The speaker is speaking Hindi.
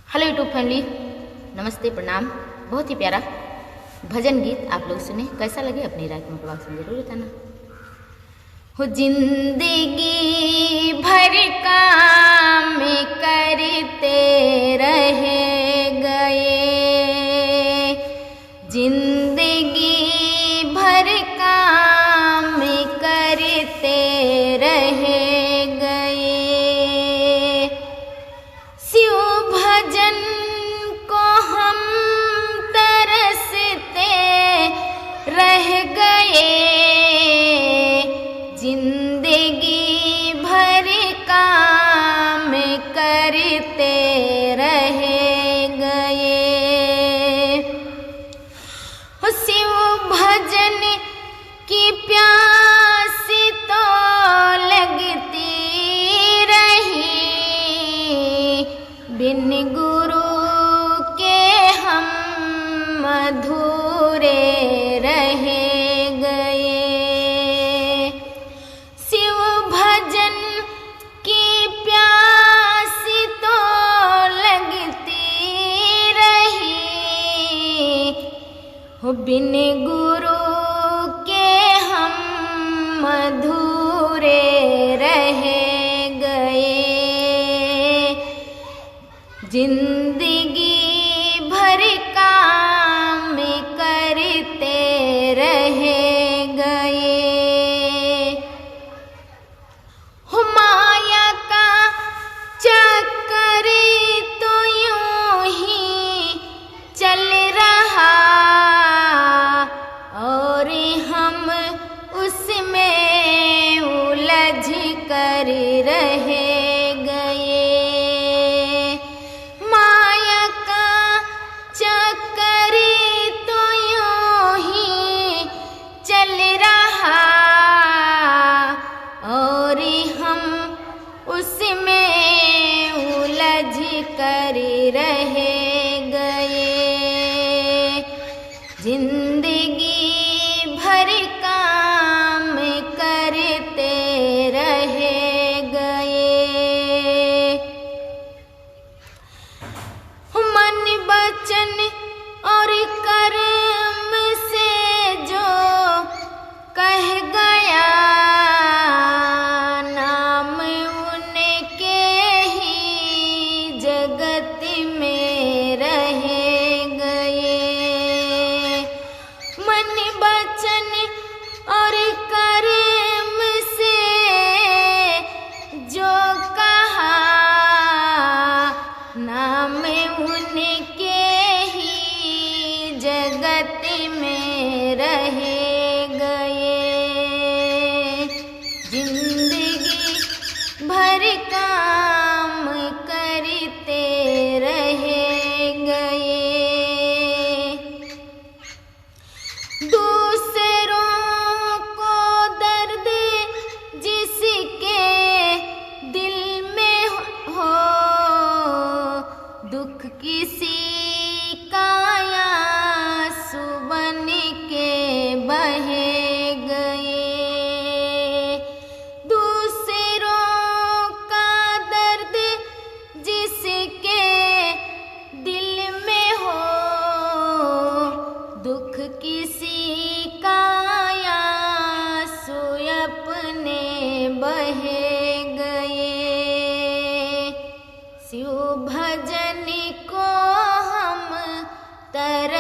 हेलो यूट्यूब फैमिली, नमस्ते, प्रणाम। बहुत ही प्यारा भजन गीत आप लोग सुने, कैसा लगे अपनी राय कमेंट बॉक्स में जरूर बताना। हो जिंदगी भर काम करते रह गए, जिंदगी भर काम करते रह गए, शिव भजन को हम तरसते रह गए, जिंदगी भर काम करते रह गए। हो शिव भजन की प्यास तो लगती रही, बिन गुरु के हम अधूरे रह गए। शिव भजन की प्यास तो लगती रही, हो बिन गुरु के हम अधूरे रह गए, जिंदगी भर काम करते रह गए। हो माया का चक्कर तो यूं ही चल रहा, और हम उसमें उलझ कर रह गए। माया का चक्कर तो यूं ही चल रहा, और हम उसमें उलझ कर रह गए, जिंदगी भर काम करते रह गए। मन वचन और कर्म से जो कह गया, नाम उनके ही जगत में रह गए। मन वचन और कर्म से जो कहा, नाम उनके ही जगत में रह गए, जिंदगी भर काम करते रह गए। दूसरों को दर्द जिसके दिल में हो, दुख किसी का आंसू बन के बह गए। दूसरों का दर्द जिसके दिल में हो, दुख किसी का आंसू अपने बह गए, शिव भजन को हम तरसते